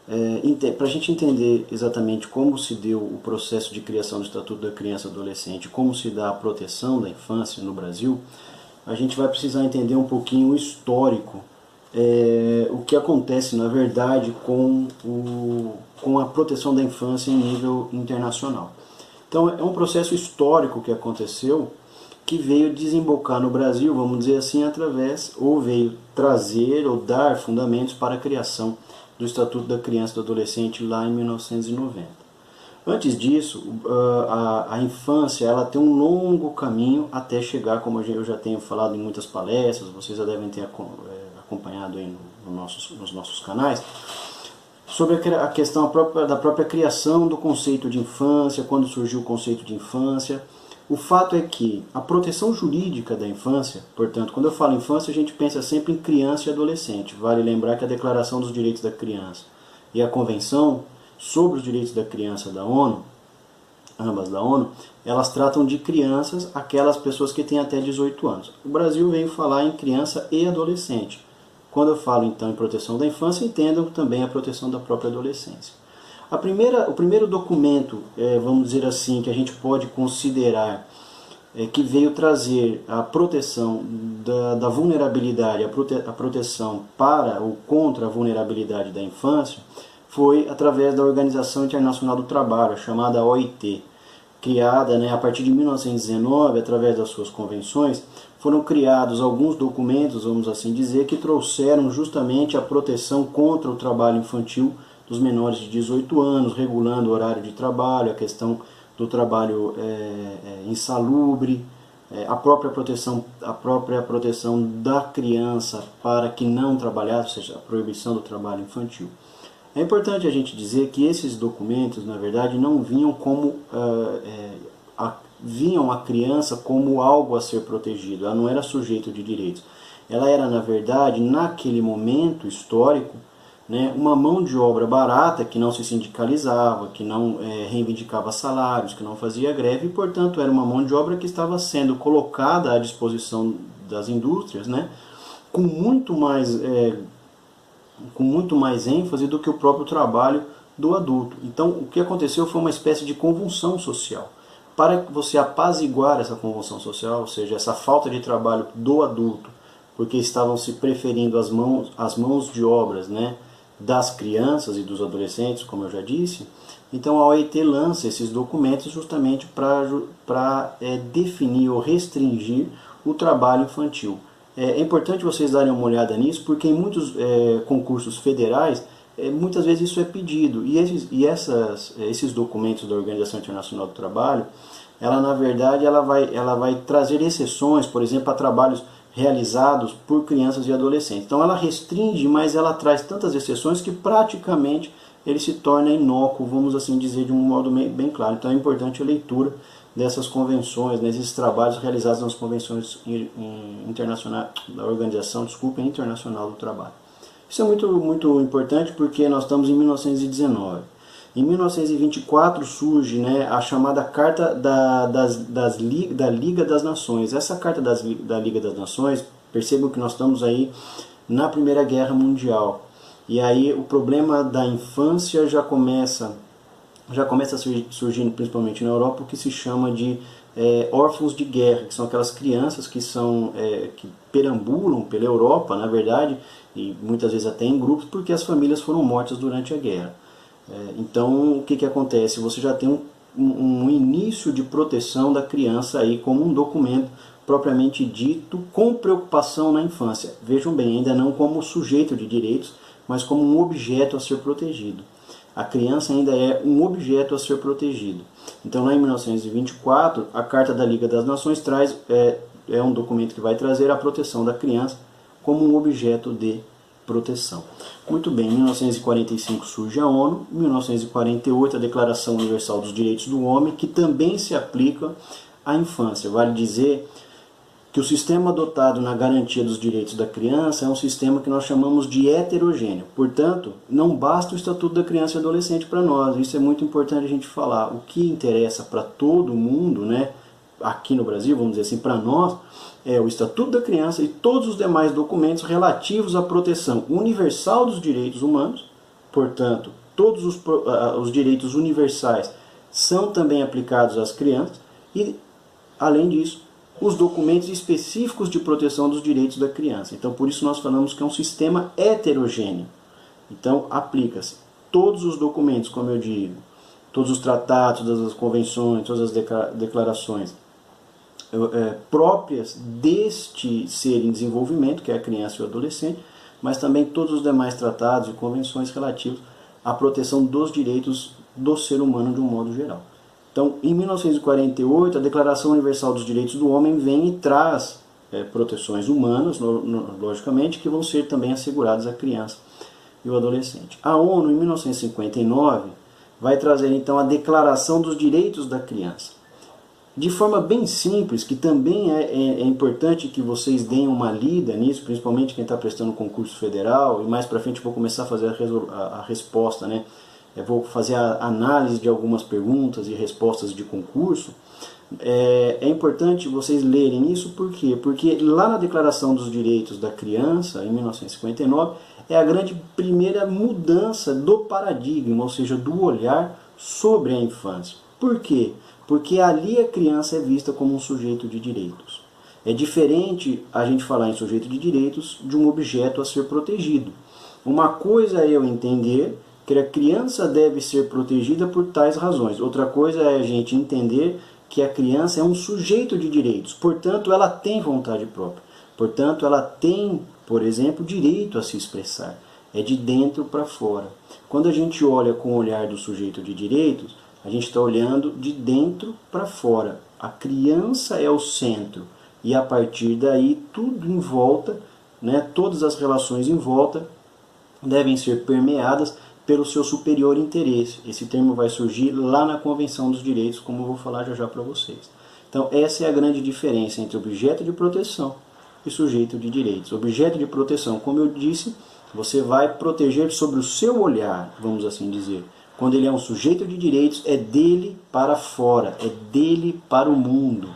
Para a gente entender exatamente como se deu o processo de criação do Estatuto da Criança e do Adolescente, como se dá a proteção da infância no Brasil, a gente vai precisar entender um pouquinho o histórico, o que acontece na verdade com a proteção da infância em nível internacional. Então é um processo histórico que aconteceu, que veio desembocar no Brasil, vamos dizer assim, ou veio trazer ou dar fundamentos para a criação do Estatuto da Criança e do Adolescente lá em 1990. Antes disso, a infância ela tem um longo caminho até chegar, como eu já tenho falado em muitas palestras, vocês já devem ter acompanhado aí nos nossos canais, sobre a questão da própria criação do conceito de infância, quando surgiu o conceito de infância. O fato é que a proteção jurídica da infância, portanto, quando eu falo infância, a gente pensa sempre em criança e adolescente. Vale lembrar que a Declaração dos Direitos da Criança e a Convenção sobre os Direitos da Criança da ONU, ambas da ONU, elas tratam de crianças, aquelas pessoas que têm até 18 anos. O Brasil veio falar em criança e adolescente. Quando eu falo então em proteção da infância, entendam também a proteção da própria adolescência. O primeiro documento, vamos dizer assim, que a gente pode considerar que veio trazer a proteção da vulnerabilidade, a proteção para ou contra a vulnerabilidade da infância, foi através da Organização Internacional do Trabalho, a chamada OIT, criada a partir de 1919, através das suas convenções. Foram criados alguns documentos, vamos assim dizer, que trouxeram justamente a proteção contra o trabalho infantil dos menores de 18 anos, regulando o horário de trabalho, a questão do trabalho insalubre, a própria proteção da criança para que não trabalhasse, ou seja, a proibição do trabalho infantil. É importante a gente dizer que esses documentos, na verdade, não vinham vinham a criança como algo a ser protegido, ela não era sujeito de direitos. Ela era, na verdade, naquele momento histórico, uma mão de obra barata que não se sindicalizava, que não reivindicava salários, que não fazia greve, e, portanto, era uma mão de obra que estava sendo colocada à disposição das indústrias, com muito mais ênfase do que o próprio trabalho do adulto. Então, o que aconteceu foi uma espécie de convulsão social. Para você apaziguar essa convulsão social, ou seja, essa falta de trabalho do adulto, porque estavam se preferindo as mãos de obras, das crianças e dos adolescentes, como eu já disse, então a OIT lança esses documentos justamente para definir ou restringir o trabalho infantil. É importante vocês darem uma olhada nisso, porque em muitos concursos federais, muitas vezes isso é pedido. E esses documentos da Organização Internacional do Trabalho, ela na verdade ela vai trazer exceções, por exemplo, a trabalhos realizados por crianças e adolescentes. Então ela restringe, mas ela traz tantas exceções que praticamente ele se torna inócuo, vamos assim dizer, de um modo bem claro. Então é importante a leitura dessas convenções, desses trabalhos realizados nas convenções internacionais da Organização Internacional do Trabalho. Isso é muito, muito importante porque nós estamos em 1919. Em 1924 surge a chamada Carta da Liga das Nações. Essa Carta da Liga das Nações, percebam que nós estamos aí na Primeira Guerra Mundial. E aí o problema da infância já começa surgindo principalmente na Europa, o que se chama de órfãos de guerra, que são aquelas crianças que perambulam pela Europa, na verdade, e muitas vezes até em grupos, porque as famílias foram mortas durante a guerra. Então, o que acontece? Você já tem um início de proteção da criança aí como um documento propriamente dito, com preocupação na infância. Vejam bem, ainda não como sujeito de direitos, mas como um objeto a ser protegido. A criança ainda é um objeto a ser protegido. Então, lá em 1924, a Carta da Liga das Nações é um documento que vai trazer a proteção da criança como um objeto de proteção. Muito bem, em 1945 surge a ONU, em 1948 a Declaração Universal dos Direitos do Homem, que também se aplica à infância. Vale dizer que o sistema adotado na garantia dos direitos da criança é um sistema que nós chamamos de heterogêneo. Portanto, não basta o Estatuto da Criança e Adolescente para nós. Isso é muito importante a gente falar. O que interessa para todo mundo, aqui no Brasil, vamos dizer assim, para nós, é o Estatuto da Criança e todos os demais documentos relativos à proteção universal dos direitos humanos, portanto, todos os direitos universais são também aplicados às crianças e, além disso, os documentos específicos de proteção dos direitos da criança. Então, por isso nós falamos que é um sistema heterogêneo. Então, aplica-se todos os documentos, como eu digo, todos os tratados, todas as convenções, todas as declarações próprias deste ser em desenvolvimento, que é a criança e o adolescente, mas também todos os demais tratados e convenções relativos à proteção dos direitos do ser humano de um modo geral. Então, em 1948, a Declaração Universal dos Direitos do Homem vem e traz proteções humanas, logicamente, que vão ser também asseguradas à criança e ao adolescente. A ONU, em 1959, vai trazer então a Declaração dos Direitos da Criança. De forma bem simples, que também é importante que vocês deem uma lida nisso, principalmente quem está prestando concurso federal, e mais para frente vou começar a fazer a resposta, né? Eu vou fazer a análise de algumas perguntas e respostas de concurso. É importante vocês lerem isso, por quê? Porque lá na Declaração dos Direitos da Criança, em 1959, é a grande primeira mudança do paradigma, ou seja, do olhar sobre a infância. Por quê? Porque ali a criança é vista como um sujeito de direitos. É diferente a gente falar em sujeito de direitos de um objeto a ser protegido. Uma coisa é eu entender que a criança deve ser protegida por tais razões. Outra coisa é a gente entender que a criança é um sujeito de direitos. Portanto, ela tem vontade própria. Portanto, ela tem, por exemplo, direito a se expressar. É de dentro para fora. Quando a gente olha com o olhar do sujeito de direitos, a gente está olhando de dentro para fora. A criança é o centro. E a partir daí, tudo em volta, né, todas as relações em volta, devem ser permeadas pelo seu superior interesse. Esse termo vai surgir lá na Convenção dos Direitos, como eu vou falar já já para vocês. Então, essa é a grande diferença entre objeto de proteção e sujeito de direitos. Objeto de proteção, como eu disse, você vai proteger sobre o seu olhar, vamos assim dizer. Quando ele é um sujeito de direitos, é dele para fora, é dele para o mundo.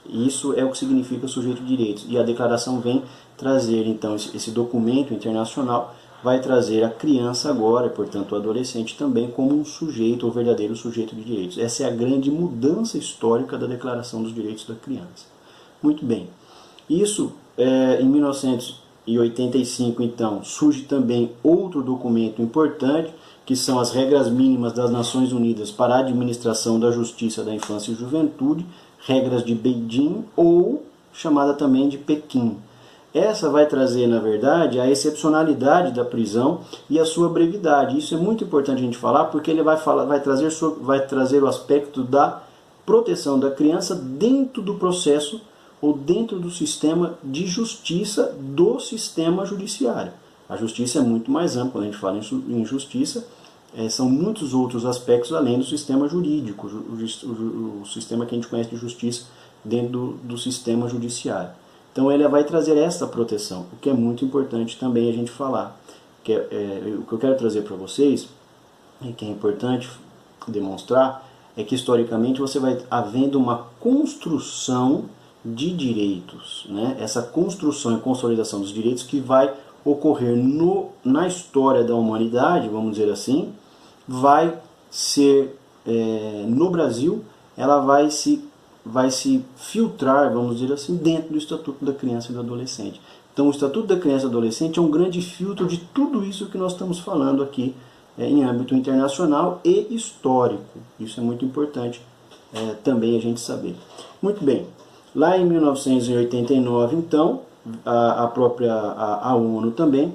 Isso é o que significa sujeito de direitos. E a declaração vem trazer, então, esse documento internacional, vai trazer a criança agora, e portanto o adolescente também, como um sujeito, ou verdadeiro sujeito de direitos. Essa é a grande mudança histórica da Declaração dos Direitos da Criança. Muito bem. Isso, em 1985, então, surge também outro documento importante, que são as Regras Mínimas das Nações Unidas para a Administração da Justiça da Infância e Juventude, Regras de Beijing, ou chamada também de Pequim. Essa vai trazer, na verdade, a excepcionalidade da prisão e a sua brevidade. Isso é muito importante a gente falar, porque ele vai trazer o aspecto da proteção da criança dentro do processo ou dentro do sistema de justiça do sistema judiciário. A justiça é muito mais ampla, quando a gente fala em justiça, são muitos outros aspectos além do sistema jurídico, o sistema que a gente conhece de justiça dentro do sistema judiciário. Então ela vai trazer essa proteção, o que é muito importante também a gente falar. O que eu quero trazer para vocês, e que é importante demonstrar, é que historicamente você vai havendo uma construção de direitos, né? Essa construção e consolidação dos direitos que vai ocorrer na história da humanidade, vamos dizer assim, vai ser, no Brasil, ela vai se filtrar, vamos dizer assim, dentro do Estatuto da Criança e do Adolescente. Então, o Estatuto da Criança e do Adolescente é um grande filtro de tudo isso que nós estamos falando aqui em âmbito internacional e histórico. Isso é muito importante também a gente saber. Muito bem, lá em 1989, então, a ONU também,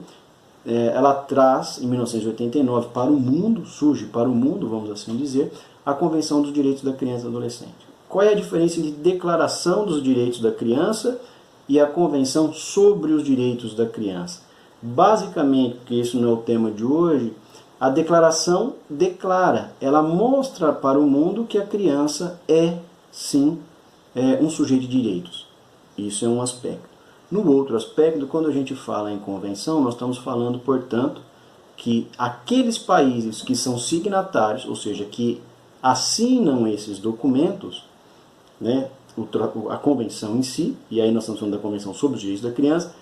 ela traz, em 1989, para o mundo, surge para o mundo, vamos assim dizer, a Convenção dos Direitos da Criança e do Adolescente. Qual é a diferença entre Declaração dos Direitos da Criança e a Convenção sobre os Direitos da Criança? Basicamente, porque isso não é o tema de hoje, a declaração declara, ela mostra para o mundo que a criança é, sim, um sujeito de direitos. Isso é um aspecto. No outro aspecto, quando a gente fala em convenção, nós estamos falando, portanto, que aqueles países que são signatários, ou seja, que assinam esses documentos, né, a convenção em si, e aí nós estamos falando da Convenção sobre os Direitos da Criança,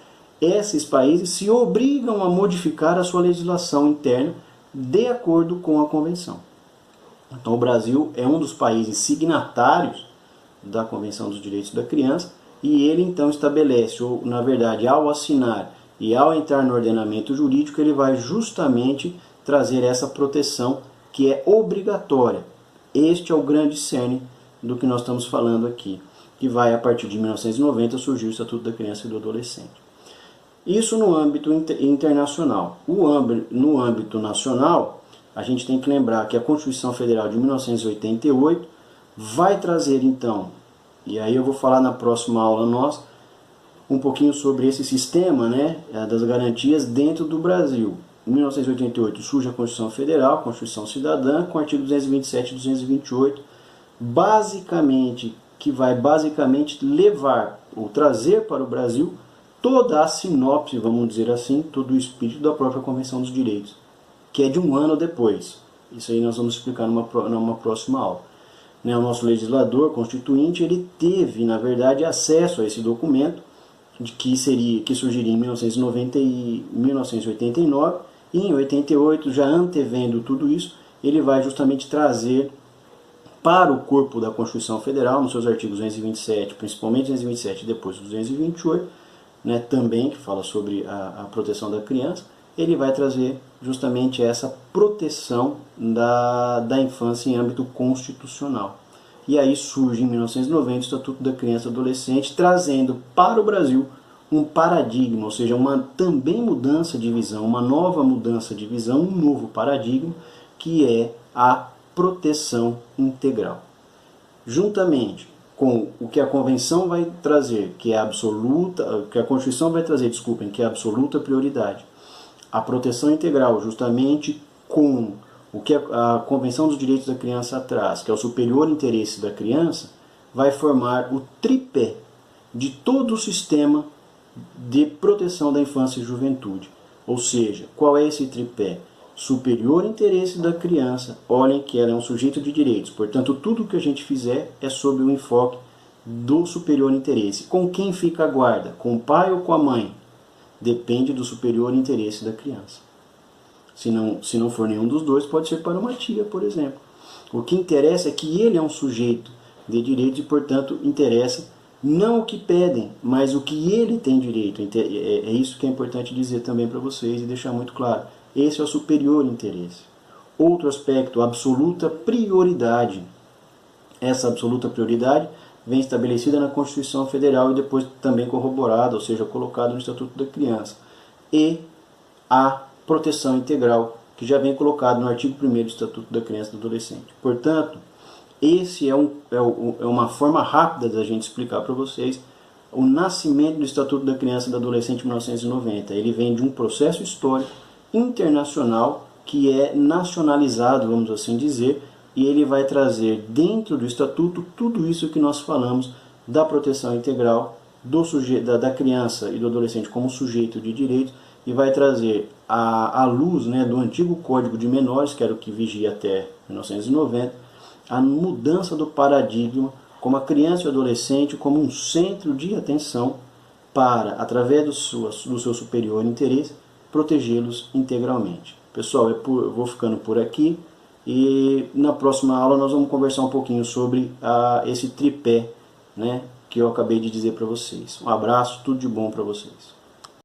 esses países se obrigam a modificar a sua legislação interna de acordo com a Convenção. Então o Brasil é um dos países signatários da Convenção dos Direitos da Criança e ele então estabelece, ou na verdade ao assinar e ao entrar no ordenamento jurídico, ele vai justamente trazer essa proteção que é obrigatória. Este é o grande cerne do que nós estamos falando aqui, que vai a partir de 1990 surgir o Estatuto da Criança e do Adolescente. Isso no âmbito internacional. No âmbito nacional, a gente tem que lembrar que a Constituição Federal de 1988 vai trazer então, e aí eu vou falar na próxima aula nossa, um pouquinho sobre esse sistema, né, das garantias dentro do Brasil. Em 1988 surge a Constituição Federal, a Constituição Cidadã, com artigos 227 e 228, basicamente, que vai basicamente levar ou trazer para o Brasil toda a sinopse, vamos dizer assim, todo o espírito da própria Convenção dos Direitos, que é de um ano depois. Isso aí nós vamos explicar numa próxima aula. O nosso legislador constituinte, ele teve, na verdade, acesso a esse documento, que surgiria em 1989, e em 88, já antevendo tudo isso, ele vai justamente trazer para o corpo da Constituição Federal, nos seus artigos 227, principalmente 227 e depois 228, né, também, que fala sobre a proteção da criança, ele vai trazer justamente essa proteção da infância em âmbito constitucional. E aí surge em 1990 o Estatuto da Criança e do Adolescente, trazendo para o Brasil um paradigma, ou seja, uma também mudança de visão, uma nova mudança de visão, um novo paradigma, que é a proteção integral. Juntamente com o que a Convenção vai trazer, que é absoluta, que a Constituição vai trazer, desculpem, que é a absoluta prioridade, a proteção integral, justamente com o que a Convenção dos Direitos da Criança traz, que é o superior interesse da criança, vai formar o tripé de todo o sistema de proteção da infância e juventude. Ou seja, qual é esse tripé? Superior interesse da criança, olhem que ela é um sujeito de direitos, portanto tudo que a gente fizer é sob o enfoque do superior interesse. Com quem fica a guarda? Com o pai ou com a mãe? Depende do superior interesse da criança. Se não for nenhum dos dois, pode ser para uma tia, por exemplo. O que interessa é que ele é um sujeito de direitos e, portanto, interessa não o que pedem, mas o que ele tem direito. É isso que é importante dizer também para vocês e deixar muito claro. Esse é o superior interesse. Outro aspecto, absoluta prioridade. Essa absoluta prioridade vem estabelecida na Constituição Federal e depois também corroborada, ou seja, colocada no Estatuto da Criança. E a proteção integral, que já vem colocado no artigo 1º do Estatuto da Criança e do Adolescente. Portanto, esse é uma forma rápida da gente explicar para vocês o nascimento do Estatuto da Criança e do Adolescente em 1990. Ele vem de um processo histórico internacional que é nacionalizado, vamos assim dizer, e ele vai trazer dentro do Estatuto tudo isso que nós falamos da proteção integral da criança e do adolescente como sujeito de direitos, e vai trazer à luz, né, do antigo Código de Menores, que era o que vigia até 1990, a mudança do paradigma como a criança e o adolescente como um centro de atenção para, através do seu superior interesse, protegê-los integralmente. Pessoal, eu vou ficando por aqui e na próxima aula nós vamos conversar um pouquinho sobre esse tripé, né, que eu acabei de dizer para vocês. Um abraço, tudo de bom para vocês.